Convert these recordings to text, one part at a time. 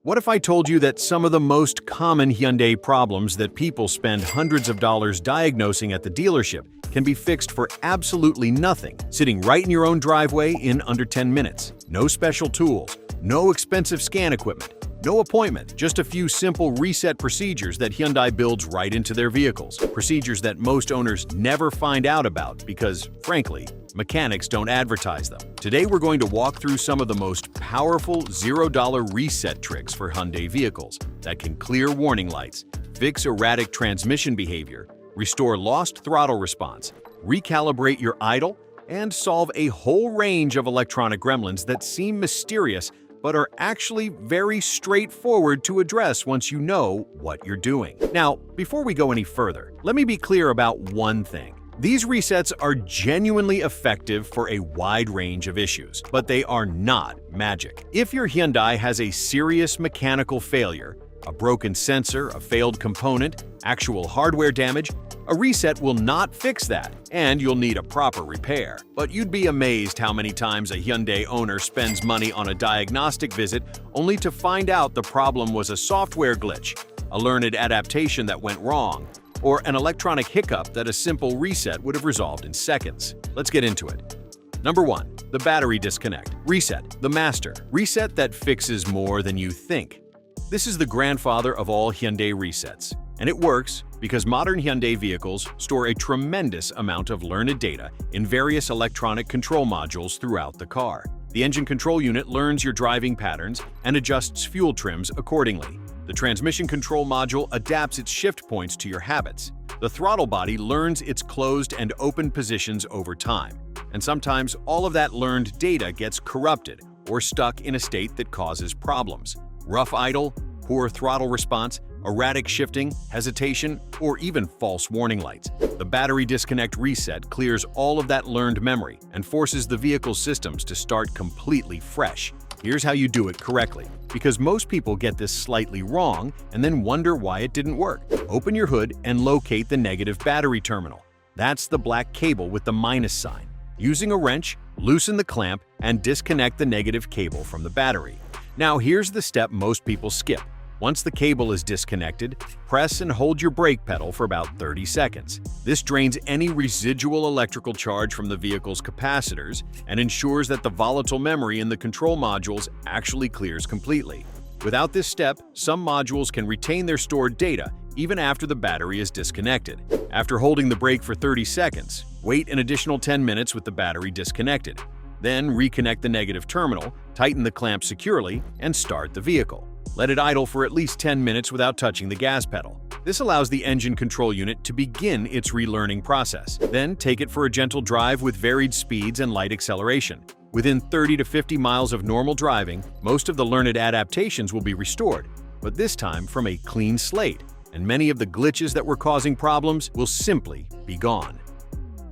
What if I told you that some of the most common Hyundai problems that people spend hundreds of dollars diagnosing at the dealership can be fixed for absolutely nothing, sitting right in your own driveway in under 10 minutes? No special tools, no expensive scan equipment, no appointment, just a few simple reset procedures that Hyundai builds right into their vehicles. Procedures that most owners never find out about because, frankly, mechanics don't advertise them. Today we're going to walk through some of the most powerful $0 reset tricks for Hyundai vehicles that can clear warning lights, fix erratic transmission behavior, restore lost throttle response, recalibrate your idle, and solve a whole range of electronic gremlins that seem mysterious but are actually very straightforward to address once you know what you're doing. Now, before we go any further, let me be clear about one thing. These resets are genuinely effective for a wide range of issues, but they are not magic. If your Hyundai has a serious mechanical failure, a broken sensor, a failed component, actual hardware damage, a reset will not fix that, and you'll need a proper repair. But you'd be amazed how many times a Hyundai owner spends money on a diagnostic visit only to find out the problem was a software glitch, a learned adaptation that went wrong, or an electronic hiccup that a simple reset would have resolved in seconds. Let's get into it. Number 1. The battery disconnect. Reset, the master. Reset that fixes more than you think. This is the grandfather of all Hyundai resets, and it works because modern Hyundai vehicles store a tremendous amount of learned data in various electronic control modules throughout the car. The engine control unit learns your driving patterns and adjusts fuel trims accordingly. The transmission control module adapts its shift points to your habits. The throttle body learns its closed and open positions over time, and sometimes all of that learned data gets corrupted or stuck in a state that causes problems. Rough idle, poor throttle response, erratic shifting, hesitation, or even false warning lights. The battery disconnect reset clears all of that learned memory and forces the vehicle's systems to start completely fresh. Here's how you do it correctly, because most people get this slightly wrong and then wonder why it didn't work. Open your hood and locate the negative battery terminal. That's the black cable with the minus sign. Using a wrench, loosen the clamp and disconnect the negative cable from the battery. Now here's the step most people skip. Once the cable is disconnected, press and hold your brake pedal for about 30 seconds. This drains any residual electrical charge from the vehicle's capacitors and ensures that the volatile memory in the control modules actually clears completely. Without this step, some modules can retain their stored data even after the battery is disconnected. After holding the brake for 30 seconds, wait an additional 10 minutes with the battery disconnected. Then reconnect the negative terminal, tighten the clamp securely, and start the vehicle. Let it idle for at least 10 minutes without touching the gas pedal. This allows the engine control unit to begin its relearning process. Then take it for a gentle drive with varied speeds and light acceleration. Within 30 to 50 miles of normal driving, most of the learned adaptations will be restored, but this time from a clean slate, and many of the glitches that were causing problems will simply be gone.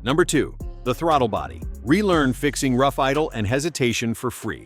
Number 2. The throttle body. Relearn fixing rough idle and hesitation for free.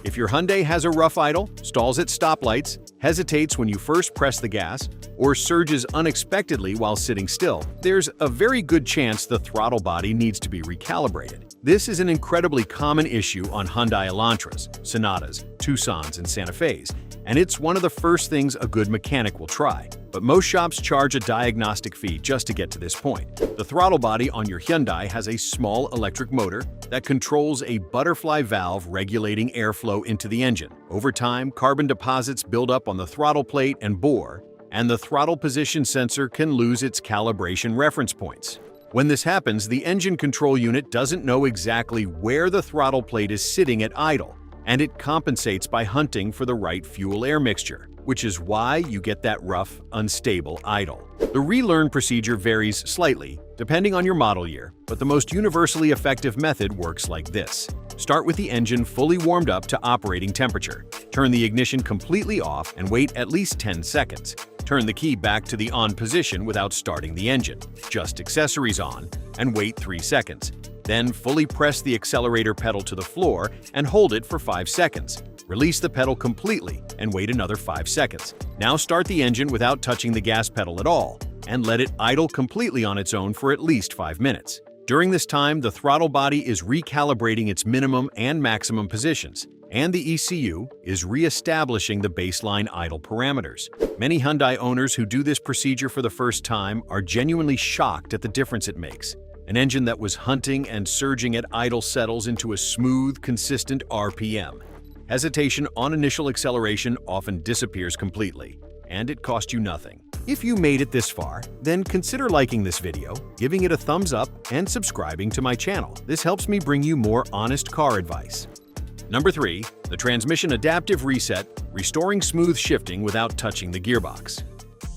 If your Hyundai has a rough idle, stalls at stoplights, hesitates when you first press the gas, or surges unexpectedly while sitting still, there's a very good chance the throttle body needs to be recalibrated. This is an incredibly common issue on Hyundai Elantras, Sonatas, Tucsons, and Santa Fe's, and it's one of the first things a good mechanic will try. But most shops charge a diagnostic fee just to get to this point. The throttle body on your Hyundai has a small electric motor that controls a butterfly valve regulating airflow into the engine. Over time, carbon deposits build up on the throttle plate and bore, and the throttle position sensor can lose its calibration reference points. When this happens, the engine control unit doesn't know exactly where the throttle plate is sitting at idle, and it compensates by hunting for the right fuel-air mixture, which is why you get that rough, unstable idle. The relearn procedure varies slightly, depending on your model year, but the most universally effective method works like this. Start with the engine fully warmed up to operating temperature. Turn the ignition completely off and wait at least 10 seconds. Turn the key back to the on position without starting the engine. Just accessories on, and wait 3 seconds. Then fully press the accelerator pedal to the floor and hold it for 5 seconds. Release the pedal completely and wait another 5 seconds. Now start the engine without touching the gas pedal at all, and let it idle completely on its own for at least 5 minutes. During this time, the throttle body is recalibrating its minimum and maximum positions, and the ECU is re-establishing the baseline idle parameters. Many Hyundai owners who do this procedure for the first time are genuinely shocked at the difference it makes. An engine that was hunting and surging at idle settles into a smooth, consistent RPM. Hesitation on initial acceleration often disappears completely, and it cost you nothing. If you made it this far, then consider liking this video, giving it a thumbs up, and subscribing to my channel. This helps me bring you more honest car advice. Number 3. The Transmission Adaptive Reset, restoring smooth shifting without touching the gearbox.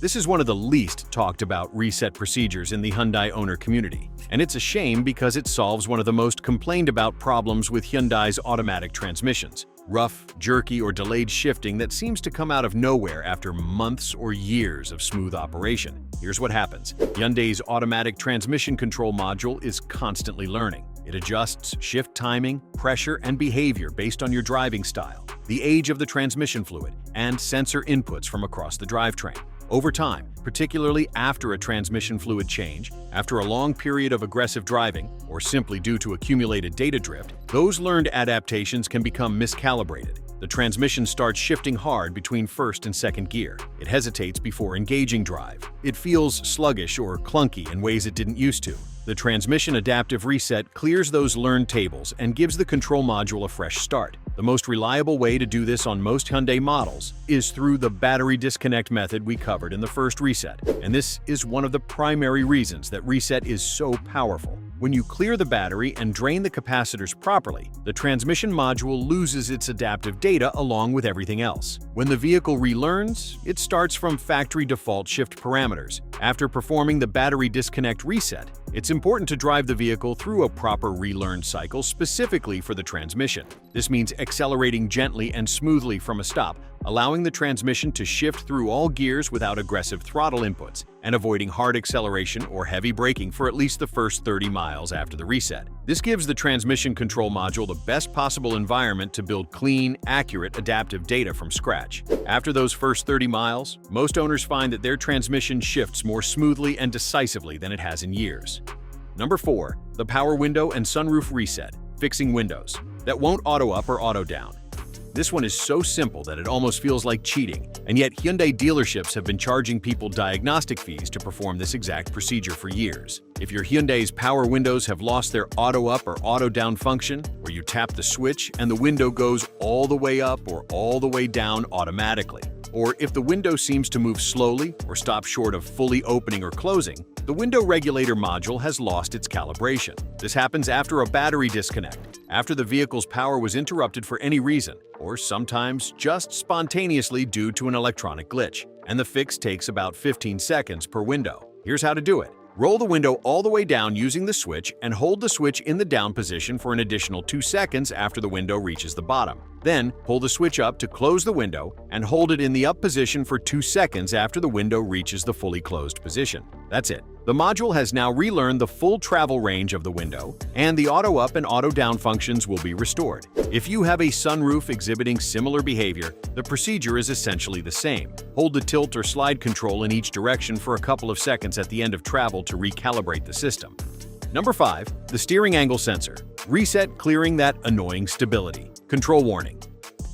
This is one of the least talked about reset procedures in the Hyundai owner community, and it's a shame because it solves one of the most complained about problems with Hyundai's automatic transmissions: rough, jerky, or delayed shifting that seems to come out of nowhere after months or years of smooth operation. Here's what happens. Hyundai's automatic transmission control module is constantly learning. It adjusts shift timing, pressure, and behavior based on your driving style, the age of the transmission fluid, and sensor inputs from across the drivetrain. Over time, particularly after a transmission fluid change, after a long period of aggressive driving, or simply due to accumulated data drift, those learned adaptations can become miscalibrated. The transmission starts shifting hard between first and second gear. It hesitates before engaging drive. It feels sluggish or clunky in ways it didn't used to. The Transmission Adaptive Reset clears those learned tables and gives the control module a fresh start. The most reliable way to do this on most Hyundai models is through the battery disconnect method we covered in the first reset. And this is one of the primary reasons that reset is so powerful. When you clear the battery and drain the capacitors properly, the transmission module loses its adaptive data along with everything else. When the vehicle relearns, it starts from factory default shift parameters. After performing the battery disconnect reset, it's important to drive the vehicle through a proper relearn cycle specifically for the transmission. This means accelerating gently and smoothly from a stop, allowing the transmission to shift through all gears without aggressive throttle inputs, and avoiding hard acceleration or heavy braking for at least the first 30 miles after the reset. This gives the transmission control module the best possible environment to build clean, accurate, adaptive data from scratch. After those first 30 miles, most owners find that their transmission shifts more smoothly and decisively than it has in years. Number 4. The Power Window and Sunroof Reset, fixing windows that won't auto up or auto down. This one is so simple that it almost feels like cheating, and yet Hyundai dealerships have been charging people diagnostic fees to perform this exact procedure for years. If your Hyundai's power windows have lost their auto up or auto down function, where you tap the switch and the window goes all the way up or all the way down automatically, or if the window seems to move slowly or stop short of fully opening or closing, the window regulator module has lost its calibration. This happens after a battery disconnect, after the vehicle's power was interrupted for any reason, or sometimes just spontaneously due to an electronic glitch, and the fix takes about 15 seconds per window. Here's how to do it. Roll the window all the way down using the switch and hold the switch in the down position for an additional 2 seconds after the window reaches the bottom. Then, pull the switch up to close the window and hold it in the up position for 2 seconds after the window reaches the fully closed position. That's it. The module has now relearned the full travel range of the window, and the auto up and auto down functions will be restored. If you have a sunroof exhibiting similar behavior, the procedure is essentially the same. Hold the tilt or slide control in each direction for a couple of seconds at the end of travel to recalibrate the system. Number 5. The Steering Angle Sensor. Reset, clearing that annoying stability. Control warning.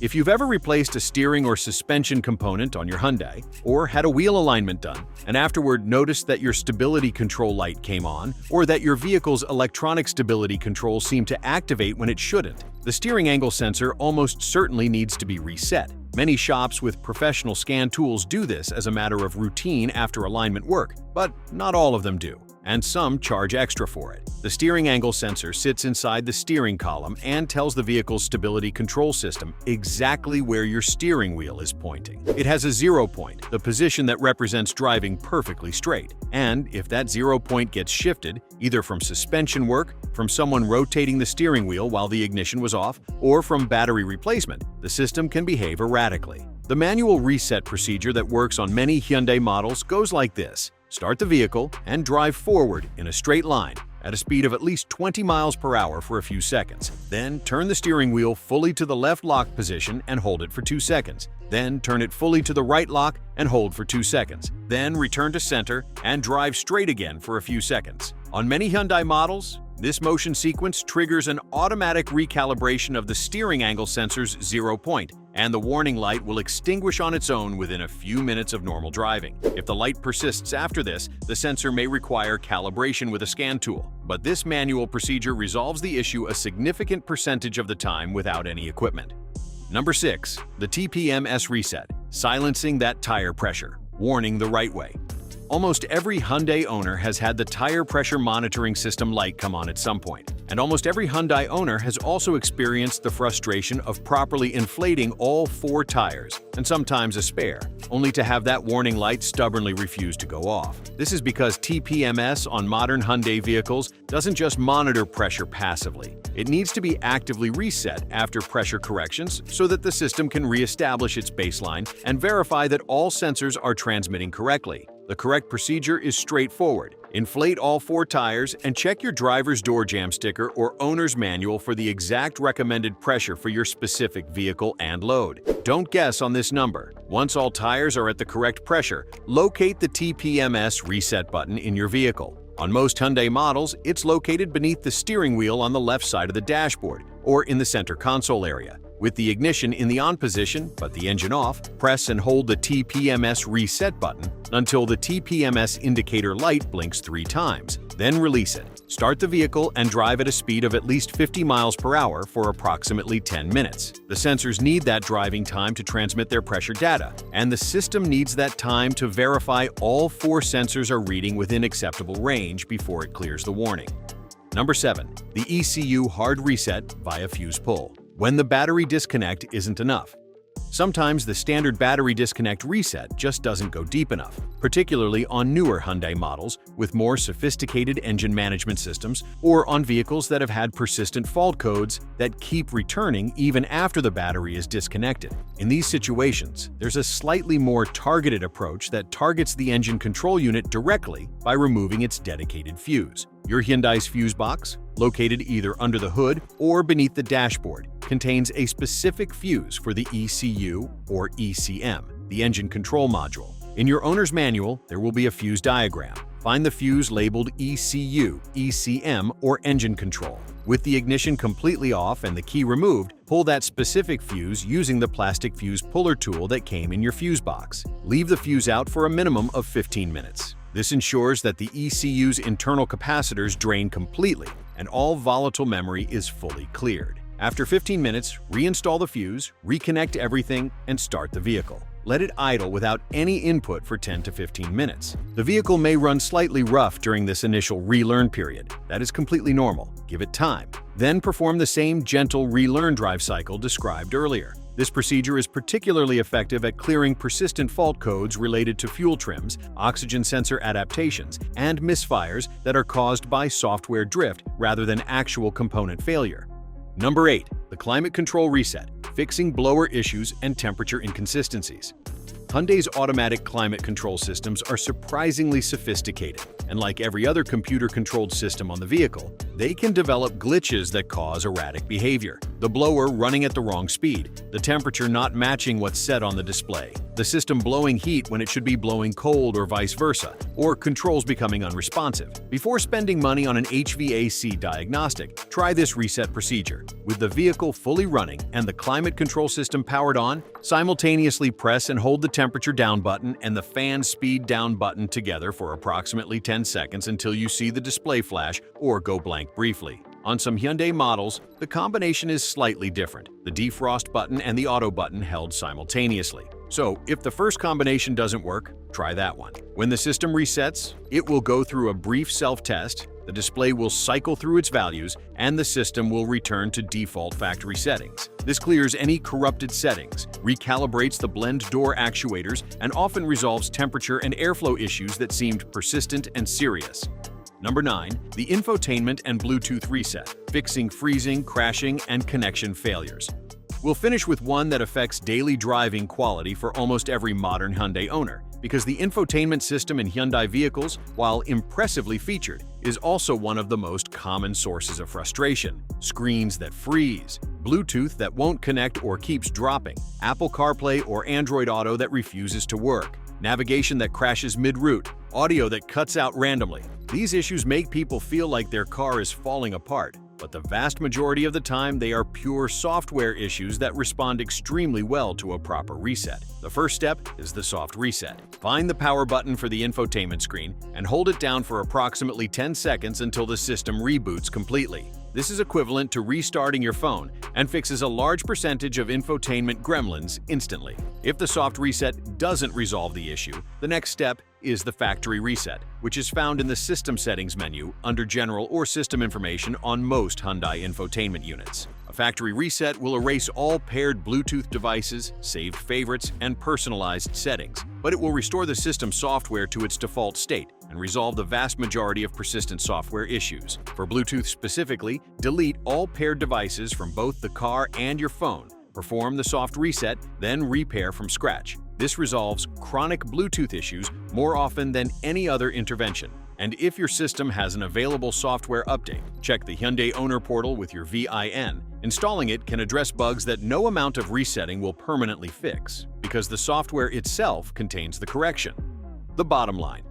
If you've ever replaced a steering or suspension component on your Hyundai, or had a wheel alignment done, and afterward noticed that your stability control light came on, or that your vehicle's electronic stability control seemed to activate when it shouldn't, the steering angle sensor almost certainly needs to be reset. Many shops with professional scan tools do this as a matter of routine after alignment work, but not all of them do, and some charge extra for it. The steering angle sensor sits inside the steering column and tells the vehicle's stability control system exactly where your steering wheel is pointing. It has a 0 point, the position that represents driving perfectly straight. And if that 0 point gets shifted, either from suspension work, from someone rotating the steering wheel while the ignition was off, or from battery replacement, the system can behave erratically. The manual reset procedure that works on many Hyundai models goes like this. Start the vehicle and drive forward in a straight line at a speed of at least 20 miles per hour for a few seconds. Then turn the steering wheel fully to the left lock position and hold it for 2 seconds. Then turn it fully to the right lock and hold for 2 seconds. Then return to center and drive straight again for a few seconds. On many Hyundai models, This motion sequence triggers an automatic recalibration of the steering angle sensor's 0 point, and the warning light will extinguish on its own within a few minutes of normal driving. If the light persists after this, the sensor may require calibration with a scan tool, but this manual procedure resolves the issue a significant percentage of the time without any equipment. Number 6. The TPMS reset, silencing that tire pressure, warning the right way. Almost every Hyundai owner has had the tire pressure monitoring system light come on at some point, and almost every Hyundai owner has also experienced the frustration of properly inflating all 4 tires, and sometimes a spare, only to have that warning light stubbornly refuse to go off. This is because TPMS on modern Hyundai vehicles doesn't just monitor pressure passively. It needs to be actively reset after pressure corrections so that the system can re-establish its baseline and verify that all sensors are transmitting correctly. The correct procedure is straightforward. Inflate all 4 tires and check your driver's door jamb sticker or owner's manual for the exact recommended pressure for your specific vehicle and load. Don't guess on this number. Once all tires are at the correct pressure, locate the TPMS reset button in your vehicle. On most Hyundai models, it's located beneath the steering wheel on the left side of the dashboard or in the center console area. With the ignition in the on position, but the engine off, press and hold the TPMS reset button until the TPMS indicator light blinks 3 times. Then release it. Start the vehicle and drive at a speed of at least 50 miles per hour for approximately 10 minutes. The sensors need that driving time to transmit their pressure data, and the system needs that time to verify all 4 sensors are reading within acceptable range before it clears the warning. Number 7. The ECU hard reset via fuse pull. When the battery disconnect isn't enough. Sometimes the standard battery disconnect reset just doesn't go deep enough, particularly on newer Hyundai models with more sophisticated engine management systems or on vehicles that have had persistent fault codes that keep returning even after the battery is disconnected. In these situations, there's a slightly more targeted approach that targets the engine control unit directly by removing its dedicated fuse. Your Hyundai's fuse box, located either under the hood or beneath the dashboard, contains a specific fuse for the ECU or ECM, the engine control module. In your owner's manual, there will be a fuse diagram. Find the fuse labeled ECU, ECM, or engine control. With the ignition completely off and the key removed, pull that specific fuse using the plastic fuse puller tool that came in your fuse box. Leave the fuse out for a minimum of 15 minutes. This ensures that the ECU's internal capacitors drain completely and all volatile memory is fully cleared. After 15 minutes, reinstall the fuse, reconnect everything, and start the vehicle. Let it idle without any input for 10 to 15 minutes. The vehicle may run slightly rough during this initial relearn period. That is completely normal. Give it time. Then perform the same gentle relearn drive cycle described earlier. This procedure is particularly effective at clearing persistent fault codes related to fuel trims, oxygen sensor adaptations, and misfires that are caused by software drift rather than actual component failure. Number 8. The climate control reset, fixing blower issues and temperature inconsistencies. Hyundai's automatic climate control systems are surprisingly sophisticated, and like every other computer-controlled system on the vehicle, they can develop glitches that cause erratic behavior. The blower running at the wrong speed, the temperature not matching what's set on the display, the system blowing heat when it should be blowing cold or vice versa, or controls becoming unresponsive. Before spending money on an HVAC diagnostic, try this reset procedure. With the vehicle fully running and the climate control system powered on, simultaneously press and hold the temperature down button and the fan speed down button together for approximately 10 seconds until you see the display flash or go blank briefly. On some Hyundai models, the combination is slightly different, the defrost button and the auto button held simultaneously. So, if the first combination doesn't work, try that one. When the system resets, it will go through a brief self-test, the display will cycle through its values, and the system will return to default factory settings. This clears any corrupted settings, recalibrates the blend door actuators, and often resolves temperature and airflow issues that seemed persistent and serious. Number 9. The Infotainment and Bluetooth reset, fixing freezing, crashing, and connection failures. We'll finish with one that affects daily driving quality for almost every modern Hyundai owner, because the infotainment system in Hyundai vehicles, while impressively featured, is also one of the most common sources of frustration. Screens that freeze, Bluetooth that won't connect or keeps dropping, Apple CarPlay or Android Auto that refuses to work, navigation that crashes mid-route, audio that cuts out randomly. These issues make people feel like their car is falling apart, but the vast majority of the time they are pure software issues that respond extremely well to a proper reset. The first step is the soft reset. Find the power button for the infotainment screen and hold it down for approximately 10 seconds until the system reboots completely. This is equivalent to restarting your phone and fixes a large percentage of infotainment gremlins instantly. If the soft reset doesn't resolve the issue, the next step is the factory reset, which is found in the System Settings menu under General or System Information on most Hyundai infotainment units. A factory reset will erase all paired Bluetooth devices, saved favorites, and personalized settings, but it will restore the system software to its default state and resolve the vast majority of persistent software issues. For Bluetooth specifically, delete all paired devices from both the car and your phone. Perform the soft reset, then repair from scratch. This resolves chronic Bluetooth issues more often than any other intervention. And if your system has an available software update, check the Hyundai Owner Portal with your VIN. Installing it can address bugs that no amount of resetting will permanently fix, because the software itself contains the correction. The bottom line.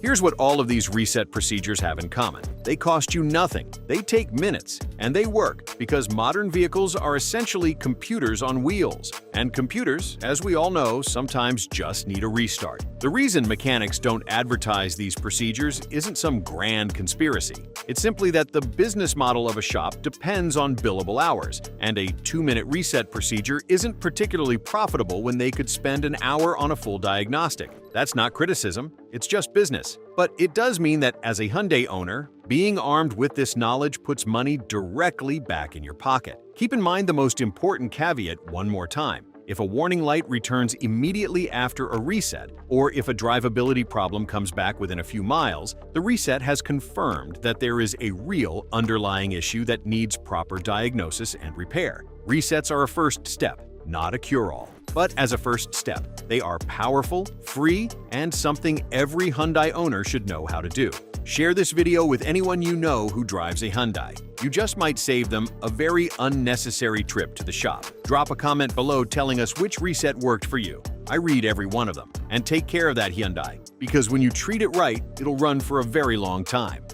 Here's what all of these reset procedures have in common. They cost you nothing, they take minutes, and they work because modern vehicles are essentially computers on wheels. And computers, as we all know, sometimes just need a restart. The reason mechanics don't advertise these procedures isn't some grand conspiracy. It's simply that the business model of a shop depends on billable hours, and a 2-minute reset procedure isn't particularly profitable when they could spend an hour on a full diagnostic. That's not criticism, it's just business. But it does mean that as a Hyundai owner, being armed with this knowledge puts money directly back in your pocket. Keep in mind the most important caveat one more time. If a warning light returns immediately after a reset, or if a drivability problem comes back within a few miles, the reset has confirmed that there is a real underlying issue that needs proper diagnosis and repair. Resets are a first step, not a cure-all. But as a first step, they are powerful, free, and something every Hyundai owner should know how to do. Share this video with anyone you know who drives a Hyundai. You just might save them a very unnecessary trip to the shop. Drop a comment below telling us which reset worked for you. I read every one of them. And take care of that Hyundai, because when you treat it right, it'll run for a very long time.